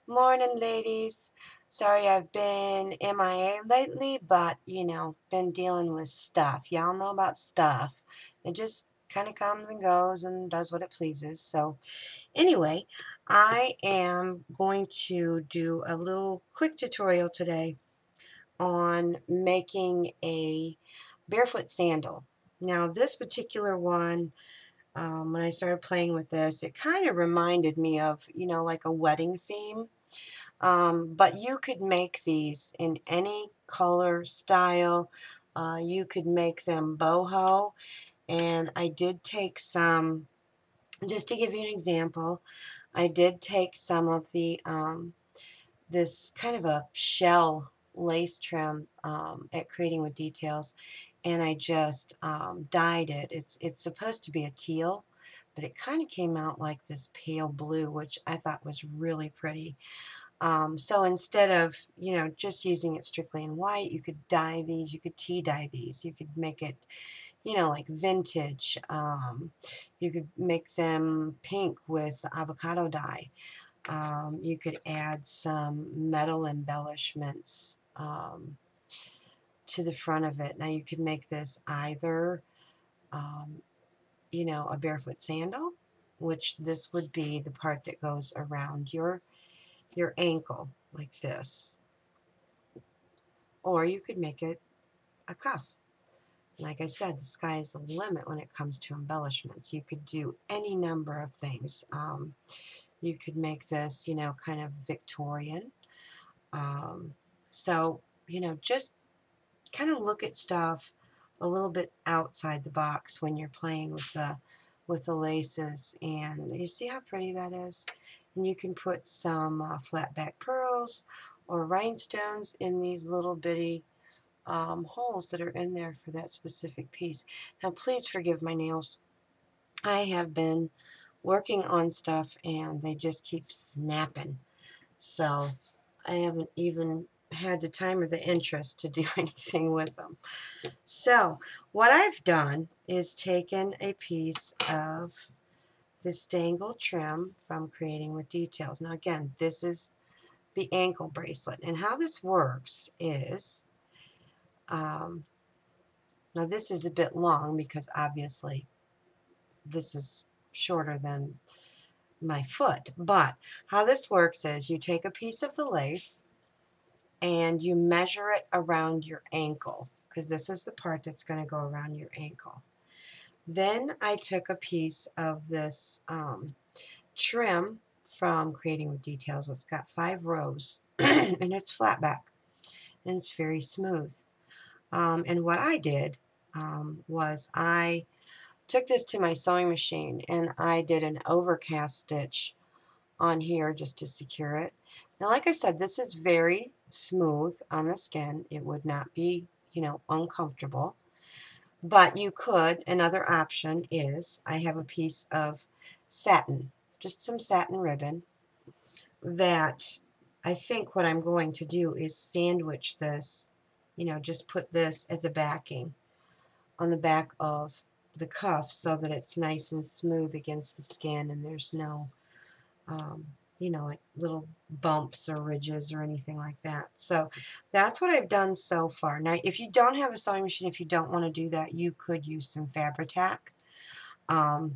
Morning, ladies. Sorry I've been MIA lately, but been dealing with stuff. Y'all know about stuff. It just kind of comes and goes and does what it pleases. So, anyway, I am going to do a little quick tutorial today on making a barefoot sandal. Now, this particular one, when I started playing with this, it kind of reminded me of, like a wedding theme. But you could make these in any color style. You could make them boho. And I did take some, just to give you an example, I did take some of the, this kind of a shell lace trim at Creating with Details. And I just dyed it. It's supposed to be a teal, but it kind of came out like this pale blue, which I thought was really pretty. So instead of, just using it strictly in white, you could dye these, you could tea dye these, you could make it, like vintage. You could make them pink with avocado dye. You could add some metal embellishments to the front of it. Now you could make this either, um, a barefoot sandal, which this would be the part that goes around your ankle like this. Or you could make it a cuff. Like I said, the sky is the limit when it comes to embellishments. You could do any number of things. You could make this, kind of Victorian. Um, so, just kind of look at stuff a little bit outside the box when you're playing with the laces. And you see how pretty that is? And you can put some flat back pearls or rhinestones in these little bitty holes that are in there for that specific piece. Now, please forgive my nails. I have been working on stuff and they just keep snapping. So I haven't even had the time or the interest to do anything with them. So what I've done is taken a piece of this dangle trim from Creating with Details. Now, again, this is the ankle bracelet. And how this works is, um, now this is a bit long because obviously this is shorter than my foot. But how this works is you take a piece of the lace and you measure it around your ankle, because this is the part that's going to go around your ankle. Then I took a piece of this trim from Creating with Details. It's got 5 rows and it's flat back and it's very smooth. And what I did was I took this to my sewing machine and I did an overcast stitch on here just to secure it. Now, like I said, this is very smooth on the skin. It would not be, uncomfortable. But you could, another option is, I have a piece of satin, just some satin ribbon, that I think what I'm going to do is sandwich this, just put this as a backing on the back of the cuff so that it's nice and smooth against the skin and there's no um, like little bumps or ridges or anything like that. So that's what I've done so far. Now, if you don't have a sewing machine, if you don't want to do that, you could use some Fabri-Tac and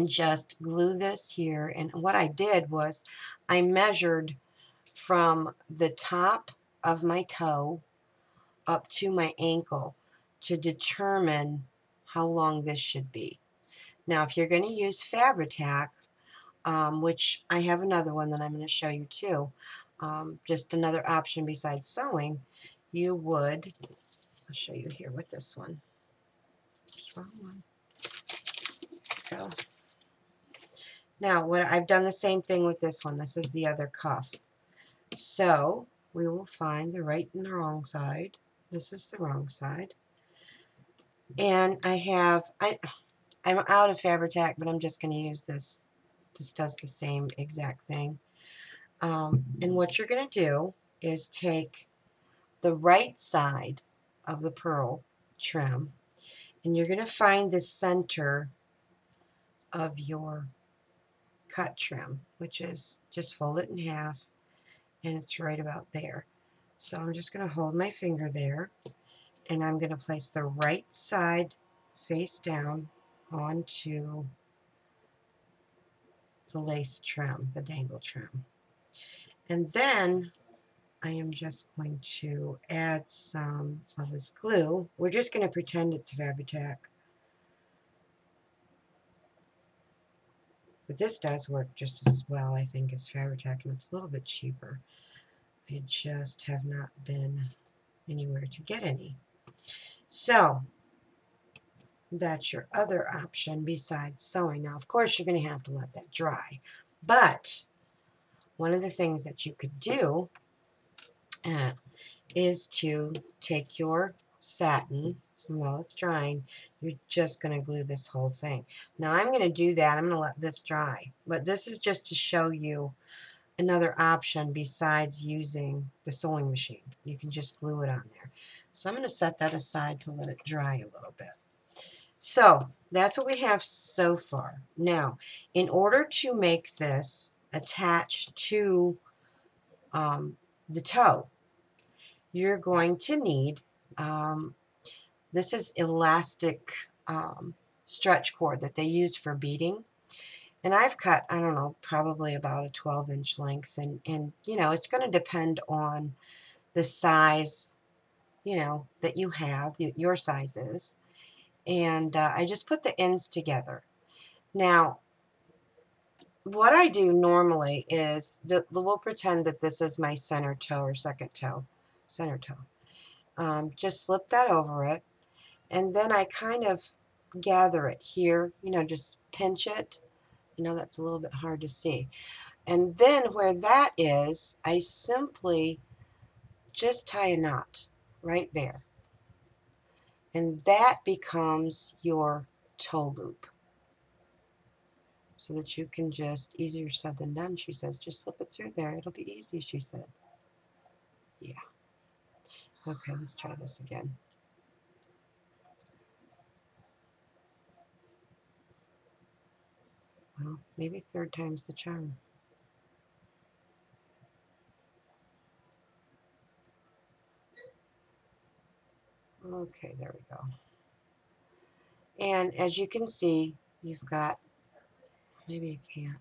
just glue this here. And what I did was I measured from the top of my toe up to my ankle to determine how long this should be. Now, if you're going to use Fabri-Tac, which I have another one that I'm going to show you too, just another option besides sewing, you would, I'll show you here with this one. Wrong one. Go. Now, what I've done the same thing with this one. This is the other cuff. So we will find the right and the wrong side. This is the wrong side. And I'm out of Fabri-Tac, but I'm just going to use this. This does the same exact thing. And what you're going to do is take the right side of the pearl trim and you're going to find the center of your cut trim, which is just fold it in half, and it's right about there. So I'm just going to hold my finger there, and I'm going to place the right side face down onto the lace trim, the dangle trim. And then I am just going to add some of this glue. We're just going to pretend it's Fabri-Tac. But this does work just as well, I think, as Fabri-Tac, and it's a little bit cheaper. I just have not been anywhere to get any. So that's your other option besides sewing. Now, of course, you're going to have to let that dry. But one of the things that you could do is to take your satin, and while it's drying, you're just going to glue this whole thing. Now, I'm going to do that. I'm going to let this dry. But this is just to show you another option besides using the sewing machine. You can just glue it on there. So I'm going to set that aside to let it dry a little bit. So that's what we have so far. Now, in order to make this attach to the toe, you're going to need, this is elastic stretch cord that they use for beading. And I've cut, I don't know, probably about a 12-inch length. And you know, it's going to depend on the size, you know, that you have, your size is. And I just put the ends together. Now, what I do normally is, we'll pretend that this is my center toe or second toe, center toe. Just slip that over it, and then I kind of gather it here, you know, just pinch it. You know, that's a little bit hard to see. And then where that is, I simply just tie a knot right there. And that becomes your toe loop. So that you can just, easier said than done, she says, just slip it through there. It'll be easy, she said. Yeah. Okay, let's try this again. Well, maybe third time's the charm. Okay, there we go. And as you can see, you've got, maybe you can't.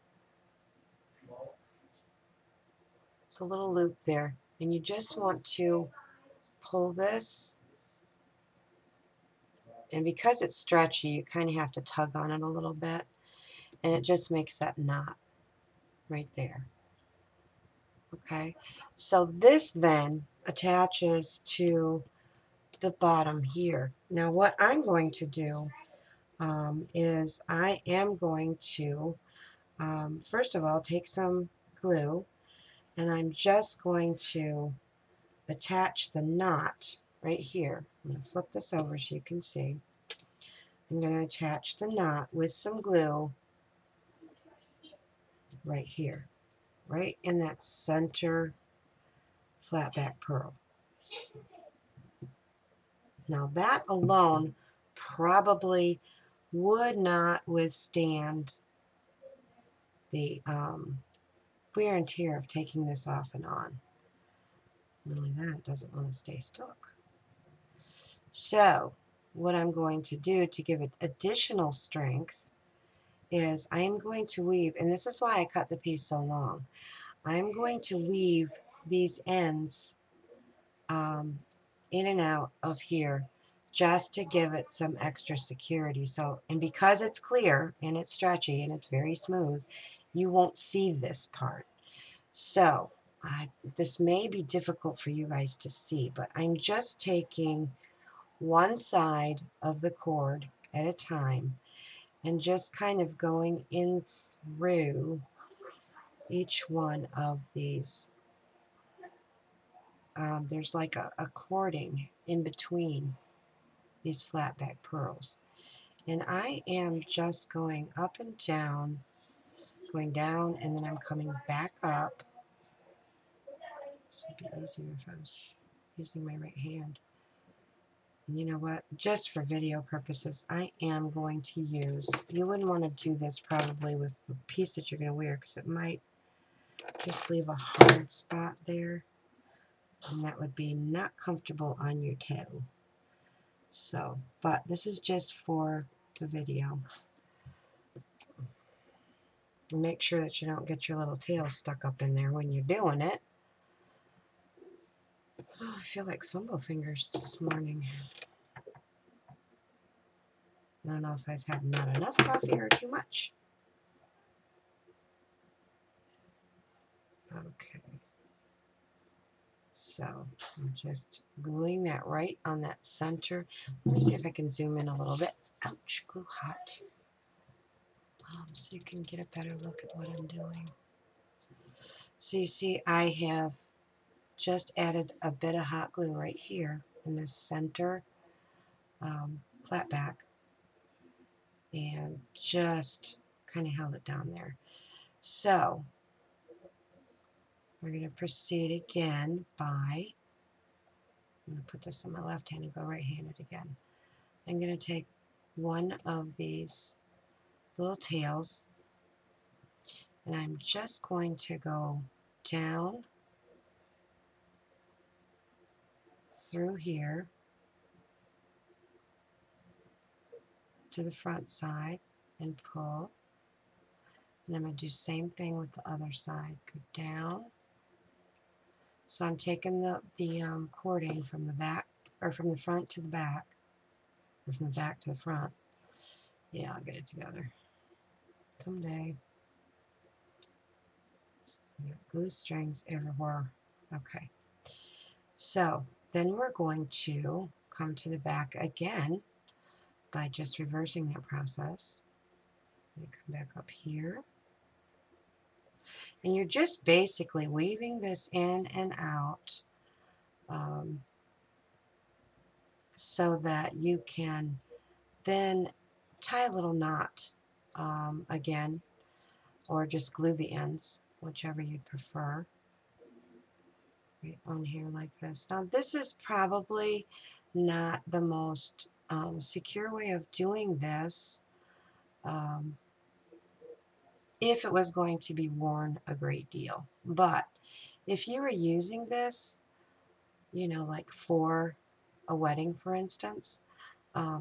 It's a little loop there. And you just want to pull this. And because it's stretchy, you kind of have to tug on it a little bit. And it just makes that knot right there. Okay, so this then attaches to the bottom here. Now what I'm going to do is I am going to, first of all, take some glue, and I'm just going to attach the knot right here. I'm going to flip this over so you can see. I'm going to attach the knot with some glue right here, right in that center flat back pearl. Now that alone probably would not withstand the wear and tear of taking this off and on. Not only that, it doesn't want to stay stuck. So what I'm going to do to give it additional strength is I'm going to weave, and this is why I cut the piece so long. I'm going to weave these ends in and out of here just to give it some extra security. So, and because it's clear and it's stretchy and it's very smooth, you won't see this part. So this may be difficult for you guys to see, but I'm just taking one side of the cord at a time and just kind of going in through each one of these. There's like a cording in between these flat back pearls. And I am just going up and down, going down, and then I'm coming back up. This would be easier if I was using my right hand. And you know what? Just for video purposes, I am going to use, you wouldn't want to do this probably with the piece that you're going to wear because it might just leave a hard spot there. And that would be not comfortable on your toe. So, but this is just for the video. Make sure that you don't get your little tail stuck up in there when you're doing it. Oh, I feel like fumble fingers this morning. I don't know if I've had not enough coffee or too much. Okay. So I'm just gluing that right on that center. Let me see if I can zoom in a little bit. Ouch, glue hot. So you can get a better look at what I'm doing. So you see I have just added a bit of hot glue right here in the center flat back and just kind of held it down there. So we're going to proceed again by, I'm going to put this on my left hand and go right-handed again. I'm going to take one of these little tails and I'm just going to go down through here to the front side and pull. And I'm going to do the same thing with the other side. Go down. So I'm taking the cording from the back, or from the front to the back, or from the back to the front. Yeah, I'll get it together someday. Glue strings everywhere. Okay. So then we're going to come to the back again by just reversing that process. You come back up here. And you're just basically weaving this in and out so that you can then tie a little knot again, or just glue the ends, whichever you'd prefer. Right on here like this. Now this is probably not the most secure way of doing this if it was going to be worn a great deal. But if you were using this, you know, like for a wedding, for instance,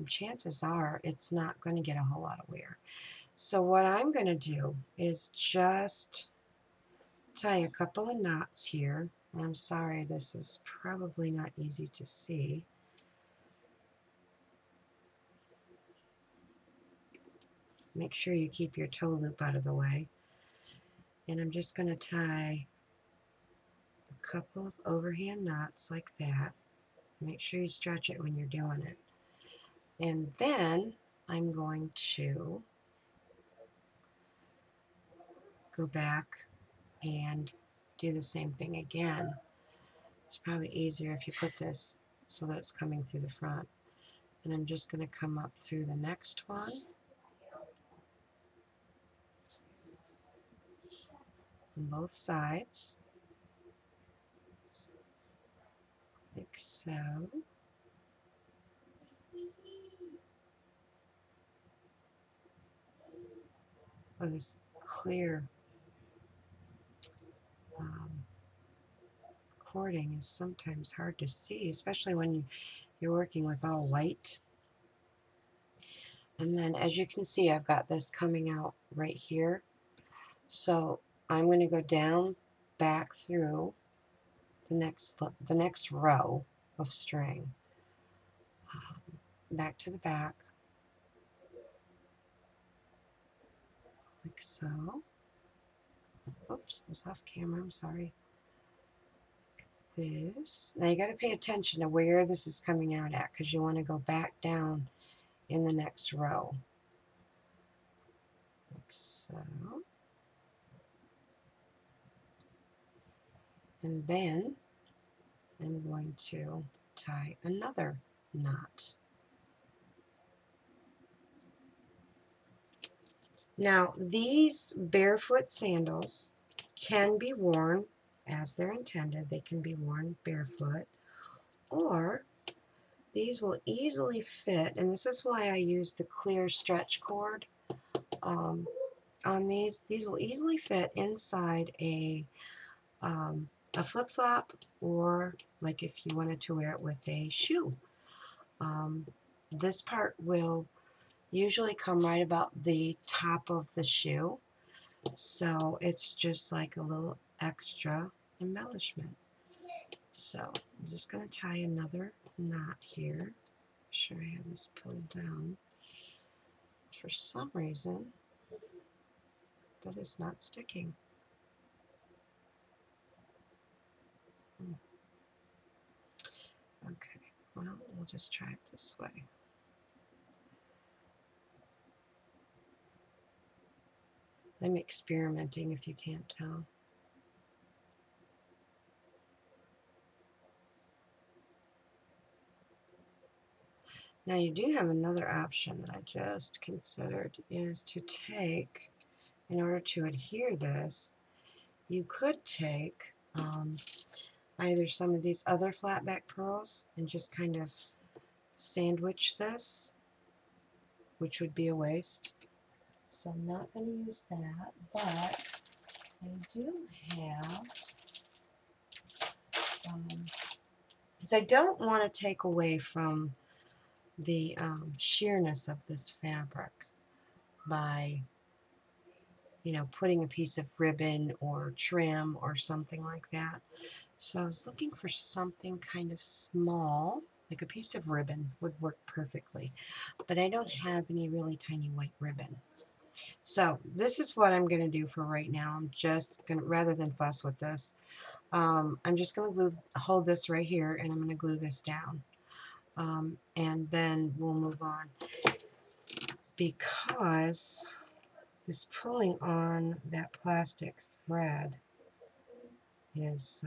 chances are it's not going to get a whole lot of wear. So what I'm going to do is just tie a couple of knots here. I'm sorry, this is probably not easy to see. Make sure you keep your toe loop out of the way. And I'm just going to tie a couple of overhand knots like that. Make sure you stretch it when you're doing it. And then I'm going to go back and do the same thing again. It's probably easier if you put this so that it's coming through the front. And I'm just going to come up through the next one. On both sides. Like so. Oh, this clear cording is sometimes hard to see, especially when you're working with all white. And then as you can see, I've got this coming out right here. So I'm going to go down back through the next row of string, back to the back, like so. Oops, I was off camera, I'm sorry. This. Now you got to pay attention to where this is coming out at, because you want to go back down in the next row, like so. And then I'm going to tie another knot. Now these barefoot sandals can be worn as they're intended. They can be worn barefoot, or these will easily fit, and this is why I use the clear stretch cord on these. These will easily fit inside a flip-flop, or like if you wanted to wear it with a shoe. This part will usually come right about the top of the shoe, so it's just like a little extra embellishment. So I'm just going to tie another knot here. Make sure I have this pulled down. For some reason, that is not sticking. Okay, well, we'll just try it this way. I'm experimenting, if you can't tell. Now you do have another option that I just considered, is to take, in order to adhere this, you could take either some of these other flat back pearls and just kind of sandwich this, which would be a waste. So I'm not going to use that, but I do have, because I don't want to take away from the sheerness of this fabric by, you know, putting a piece of ribbon or trim or something like that. So I was looking for something kind of small, like a piece of ribbon would work perfectly, but I don't have any really tiny white ribbon. So this is what I'm going to do for right now. I'm just going to, rather than fuss with this, I'm just going to hold this right here, and I'm going to glue this down. And then we'll move on, because this pulling on that plastic thread is,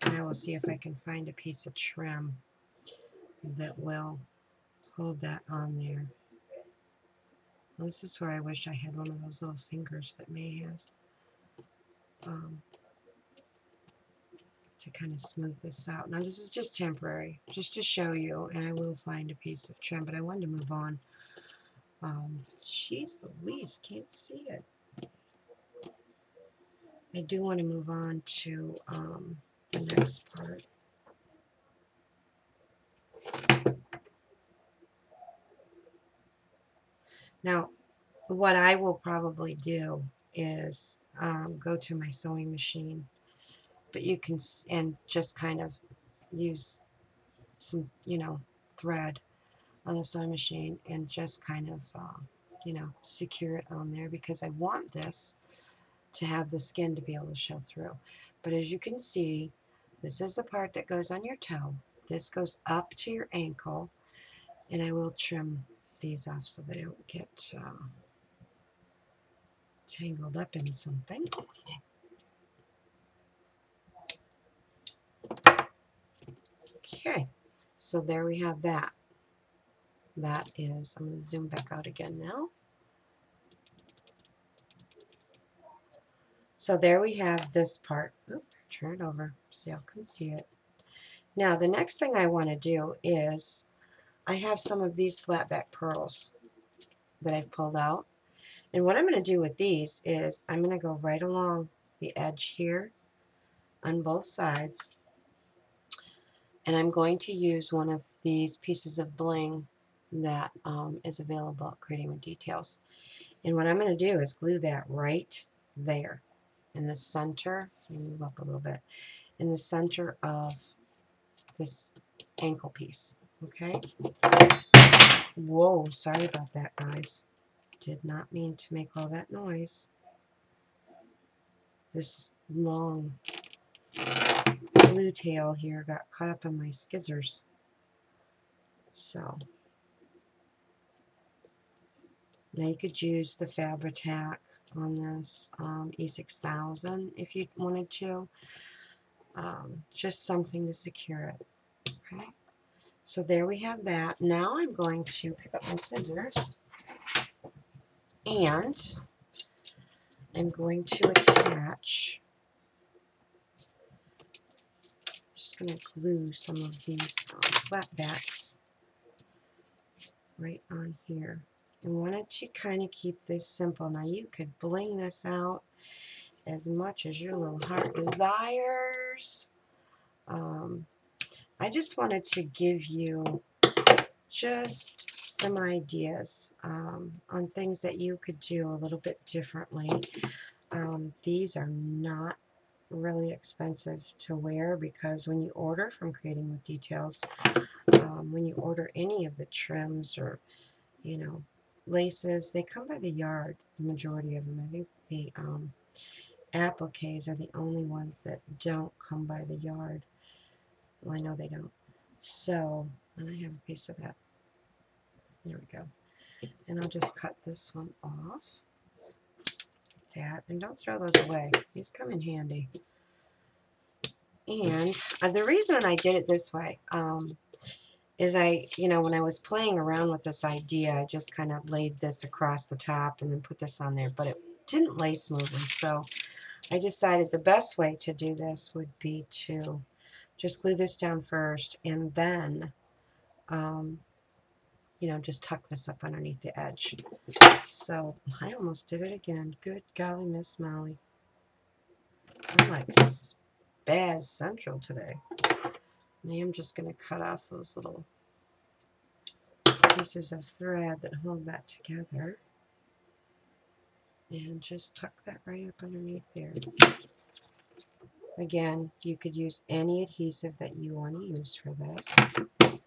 and I will see if I can find a piece of trim that will hold that on there. Well, this is where I wish I had one of those little fingers that May has, to kind of smooth this out. Now this is just temporary, just to show you, and I will find a piece of trim, but I wanted to move on. Jeez Louise, can't see it. I do want to move on to the next part. Now, what I will probably do is go to my sewing machine, but you can, and just kind of use some, you know, thread on the sewing machine and just kind of, you know, secure it on there, because I want this to have the skin to be able to show through. But as you can see, this is the part that goes on your toe. This goes up to your ankle, and I will trim these off so they don't get tangled up in something. Okay, so there we have that. That is, I'm going to zoom back out again now. So there we have this part. Oop, turn it over so y'all can see it. Now the next thing I want to do is, I have some of these flat back pearls that I've pulled out. And what I'm going to do with these is, I'm going to go right along the edge here on both sides, and I'm going to use one of these pieces of bling that is available at Creating with Details. And what I'm going to do is glue that right there in the center. Let me move up a little bit. In the center of this ankle piece. Okay? Whoa, sorry about that, guys. Did not mean to make all that noise. This long blue tail here got caught up in my skizzers. So now you could use the Fabri-Tac on this E6000 if you wanted to. Just something to secure it. Okay, so there we have that. Now I'm going to pick up my scissors, and I'm going to attach, just going to glue some of these flat backs right on here. I wanted to kind of keep this simple. Now you could bling this out as much as your little heart desires. I just wanted to give you just some ideas on things that you could do a little bit differently. These are not really expensive to wear because when you order from Creating with Details, when you order any of the trims or, you know, laces, they come by the yard, the majority of them. I think the appliques are the only ones that don't come by the yard. Well, I know they don't. So, and I have a piece of that. There we go. And I'll just cut this one off. That, and don't throw those away. These come in handy. And the reason I did it this way is when I was playing around with this idea, I just kind of laid this across the top and then put this on there, but it didn't lay smoothly. So I decided the best way to do this would be to just glue this down first and then, just tuck this up underneath the edge. So I almost did it again. Good golly, Miss Molly. I'm like Spaz Central today. And I'm just going to cut off those little pieces of thread that hold that together. And just tuck that right up underneath there. Again, you could use any adhesive that you want to use for this.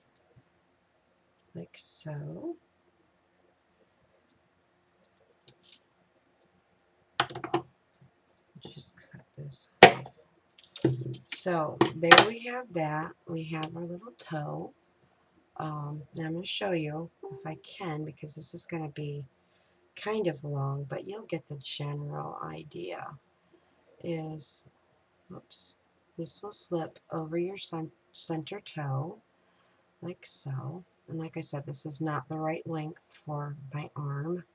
Like so. Just cut this off. So there we have that. We have our little toe. Now I'm going to show you if I can, because this is going to be kind of long, but you'll get the general idea. Is, oops, this will slip over your center toe, like so. And like I said, this is not the right length for my arm.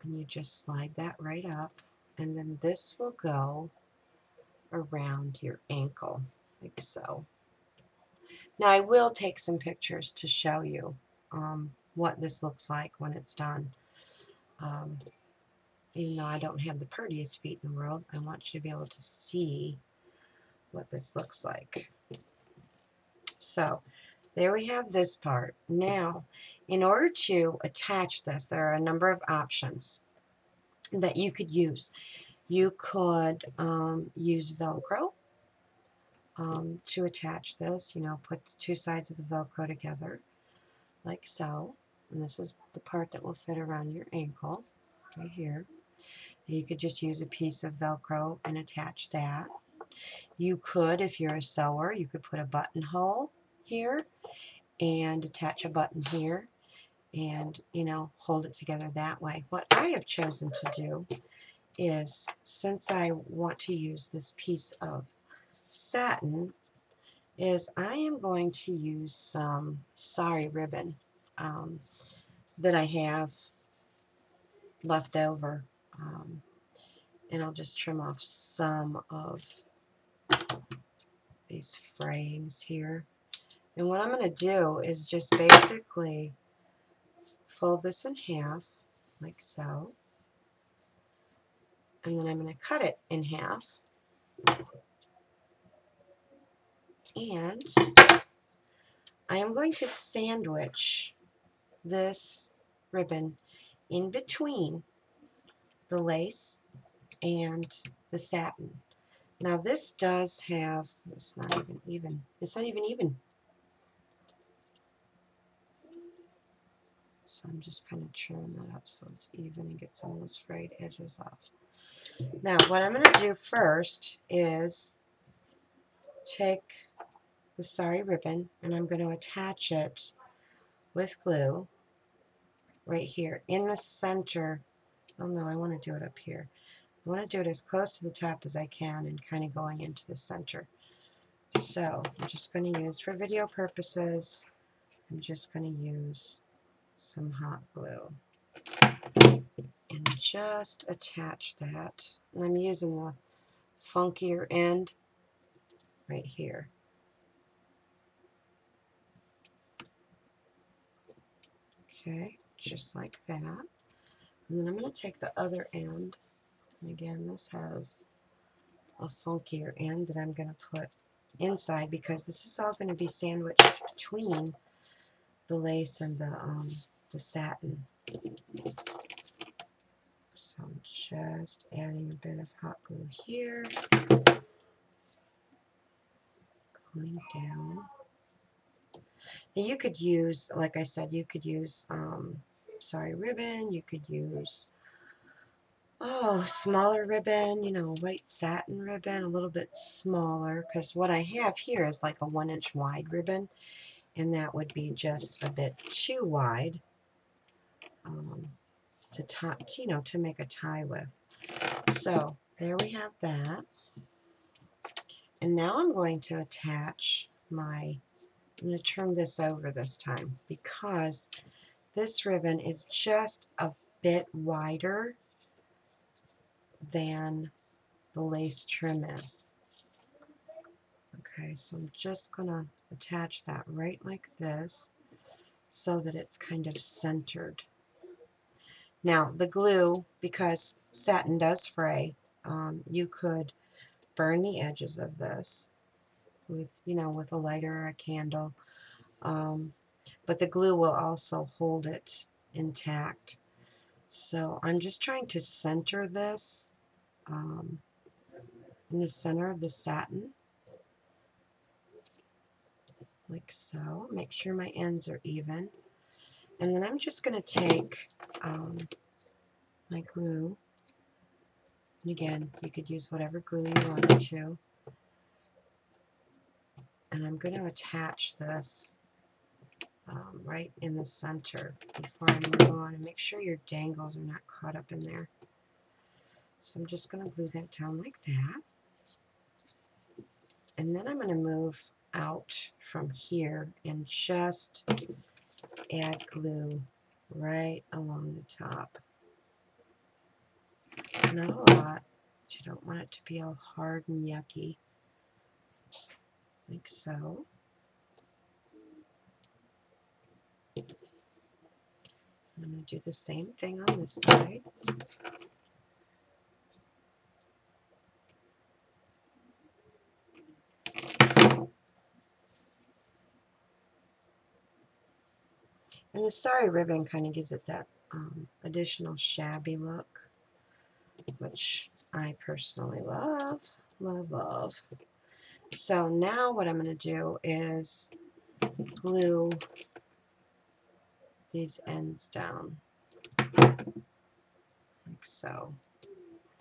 And you just slide that right up, and then this will go around your ankle, like so. Now I will take some pictures to show you what this looks like when it's done. Even though I don't have the prettiest feet in the world, I want you to be able to see what this looks like. So there we have this part. Now, in order to attach this, there are a number of options that you could use. You could use Velcro to attach this, put the two sides of the Velcro together, like so. And this is the part that will fit around your ankle, right here. You could just use a piece of Velcro and attach that. You could, if you're a sewer, you could put a buttonhole here and attach a button here and, hold it together that way. What I have chosen to do is, since I want to use this piece of satin, is I am going to use some sari ribbon that I have left over. And I'll just trim off some of these frames here. And what I'm going to do is just basically fold this in half, like so. And then I'm going to cut it in half. And I am going to sandwich this ribbon in between the lace and the satin. Now this does have, it's not even even. It's not even even. So I'm just kind of trimming that up so it's even and get some of those frayed edges off. Now what I'm going to do first is take the sari ribbon and I'm going to attach it with glue right here in the center. Oh no, I want to do it up here. I want to do it as close to the top as I can and kind of going into the center. So I'm just going to use, for video purposes, I'm just going to use some hot glue and just attach that. And I'm using the funkier end right here. Okay, just like that. And then I'm going to take the other end, and again, this has a funkier end that I'm going to put inside because this is all going to be sandwiched between the lace and the satin. So I'm just adding a bit of hot glue here, gluing down. Now you could use, like I said, you could use sorry ribbon, you could use smaller ribbon, you know, white satin ribbon, a little bit smaller, because what I have here is like a 1-inch wide ribbon, and that would be just a bit too wide to tie, you know, to make a tie with. So there we have that. And now I'm going to attach my, I'm going to turn this over this time because this ribbon is just a bit wider than the lace trim is. Okay, so I'm just going to attach that right like this so that it's kind of centered. Now the glue, because satin does fray, you could burn the edges of this with, you know, with a lighter or a candle, but the glue will also hold it intact. So I'm just trying to center this in the center of the satin, like so. Make sure my ends are even. And then I'm just going to take my glue, and again, you could use whatever glue you wanted to, and I'm going to attach this right in the center before I move on, and make sure your dangles are not caught up in there. So I'm just going to glue that down like that, and then I'm going to move out from here and just add glue right along the top. Not a lot. You don't want it to be all hard and yucky, like so. I'm going to do the same thing on this side. And the sari ribbon kind of gives it that additional shabby look, which I personally love, love, love. So now what I'm going to do is glue these ends down, like so.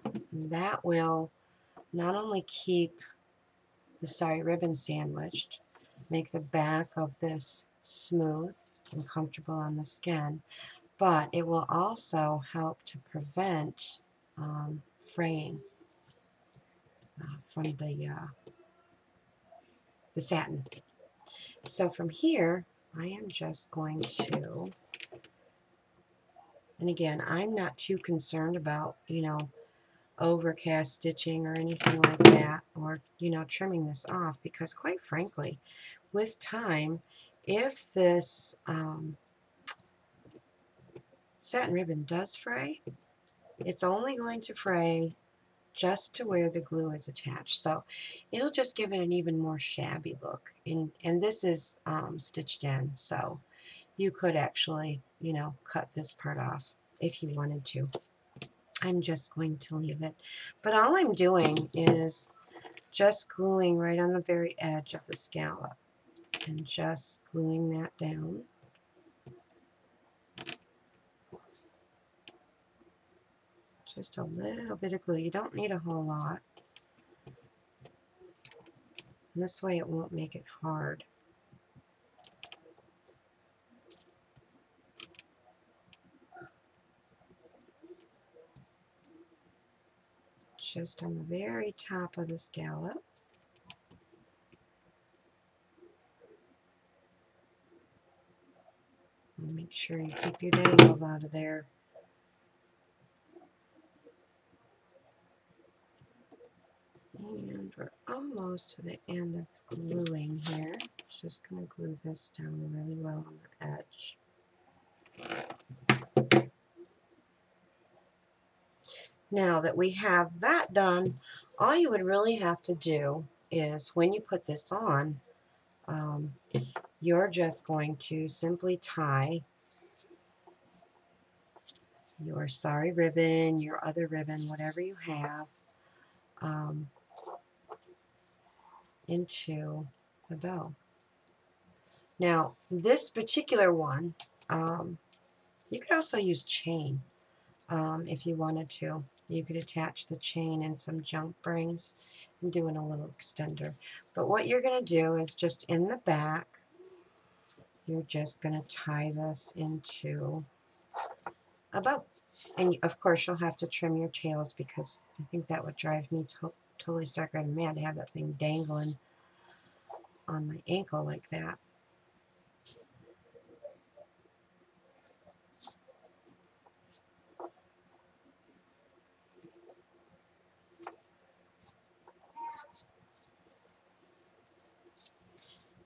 And that will not only keep the sari ribbon sandwiched, make the back of this smooth and comfortable on the skin, but it will also help to prevent fraying from the satin. So from here, I am just going to, and again, I'm not too concerned about, you know, overcast stitching or anything like that, or, you know, trimming this off, because quite frankly, with time, if this satin ribbon does fray, it's only going to fray just to where the glue is attached. So it'll just give it an even more shabby look. And this is stitched in, so you could actually, you know, cut this part off if you wanted to. I'm just going to leave it. But all I'm doing is just gluing right on the very edge of the scallop and just gluing that down. Just a little bit of glue. You don't need a whole lot. And this way it won't make it hard. Just on the very top of the scallop. And make sure you keep your dangles out of there. And we're almost to the end of gluing here. Just going to glue this down really well on the edge. Now that we have that done, all you would really have to do is when you put this on, you're just going to simply tie your sari ribbon, your other ribbon, whatever you have, into the bow. Now, this particular one, you could also use chain if you wanted to. You could attach the chain and some junk rings and do in a little extender. But what you're going to do is just in the back, you're just going to tie this into a bow. And of course, you'll have to trim your tails because I think that would drive me totally stark red mad to have that thing dangling on my ankle like that.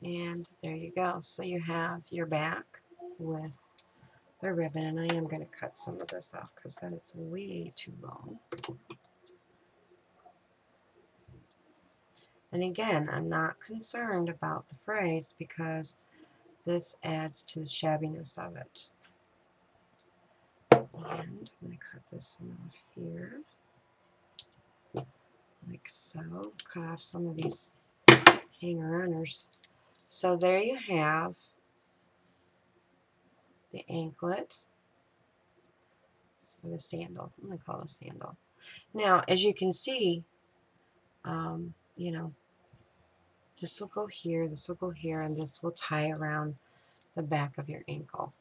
And there you go. So you have your back with the ribbon, and I am going to cut some of this off because that is way too long. And again, I'm not concerned about the phrase because this adds to the shabbiness of it. And I'm going to cut this one off here, like so. Cut off some of these hanger-oners. So there you have the anklet or the sandal. I'm going to call it a sandal. Now, as you can see, you know, this will go here, this will go here, and this will tie around the back of your ankle.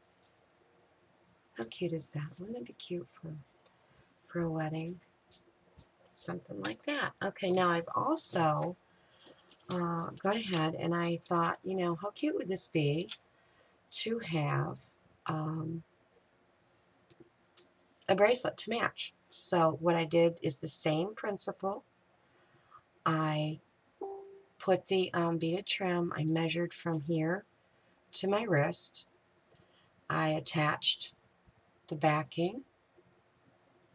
How cute is that? Wouldn't that be cute for a wedding? Something like that. Okay, now I've also gone ahead and I thought, you know, how cute would this be to have a bracelet to match? So what I did is the same principle. I put the beaded trim, I measured from here to my wrist. I attached the backing,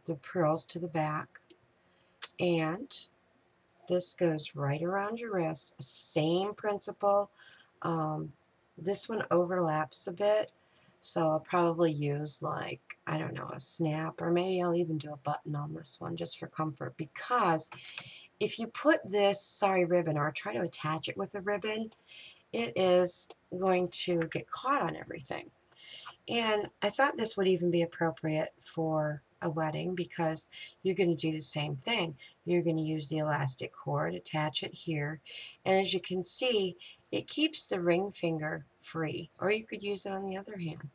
the pearls to the back, and this goes right around your wrist. Same principle. This one overlaps a bit, so I'll probably use, like, I don't know, a snap, or maybe I'll even do a button on this one just for comfort, because if you put this sari ribbon or try to attach it with a ribbon, it is going to get caught on everything. And I thought this would even be appropriate for a wedding because you're going to do the same thing. You're going to use the elastic cord, attach it here, and as you can see, it keeps the ring finger free, or you could use it on the other hand.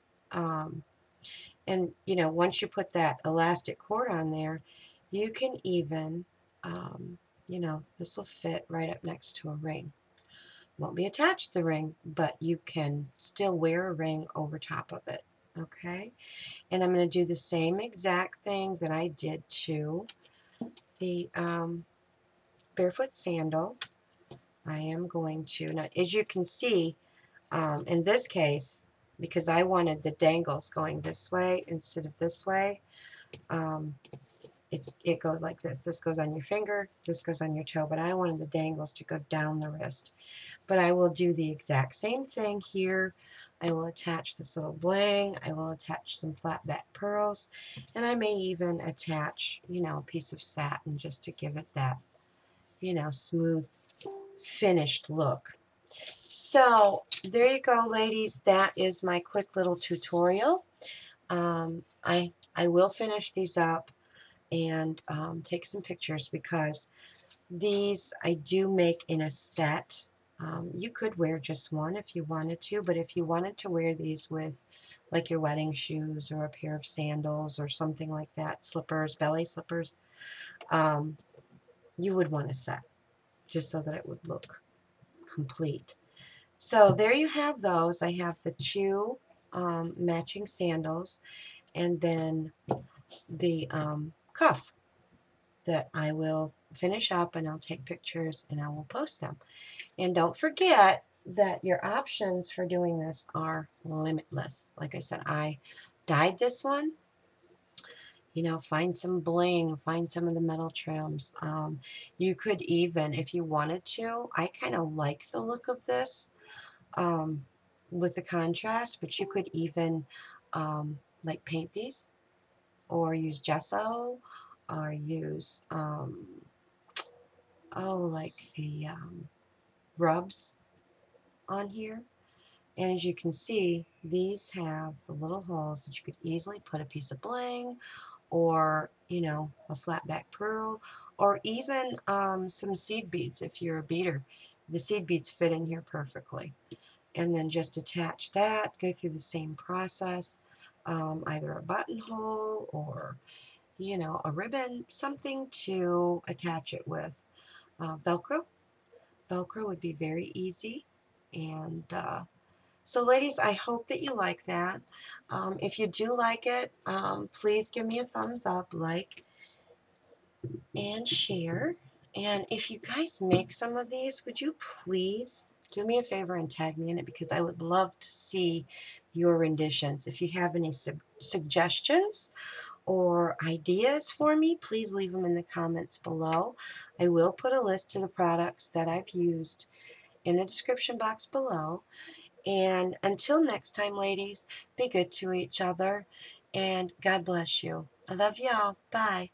And you know, once you put that elastic cord on there, you can even, you know, this will fit right up next to a ring. Won't be attached to the ring, but you can still wear a ring over top of it. Okay, and I'm going to do the same exact thing that I did to the Barefoot Sandal. I am going to, now as you can see, in this case, because I wanted the dangles going this way instead of this way, it goes like this. This goes on your finger, this goes on your toe, but I wanted the dangles to go down the wrist. But I will do the exact same thing here. I will attach this little bling, I will attach some flat back pearls, and I may even attach, you know, a piece of satin just to give it that, you know, smooth, finished look. So there you go, ladies. That is my quick little tutorial. I will finish these up and take some pictures because these I do make in a set. You could wear just one if you wanted to, but if you wanted to wear these with like your wedding shoes or a pair of sandals or something like that, slippers, belly slippers, you would want a set just so that it would look complete. So there you have those. I have the two matching sandals and then the cuff that I will finish up and I'll take pictures and I will post them. And don't forget that your options for doing this are limitless. Like I said, I dyed this one. You know, find some bling, find some of the metal trims. You could even, if you wanted to, I kind of like the look of this um, with the contrast, but you could even like paint these or use gesso or use, like the rubs on here. And as you can see, these have the little holes that you could easily put a piece of bling or, you know, a flat back pearl or even some seed beads if you're a beader. The seed beads fit in here perfectly. And then just attach that, go through the same process, either a buttonhole or, you know, a ribbon, something to attach it with. Velcro. Velcro would be very easy. And so ladies, I hope that you like that. If you do like it, please give me a thumbs up, like, and share. And if you guys make some of these, would you please do me a favor and tag me in it, because I would love to see your renditions. If you have any suggestions or ideas for me, please leave them in the comments below. I will put a list to the products that I've used in the description box below. And until next time, ladies, be good to each other, and God bless you. I love y'all. Bye.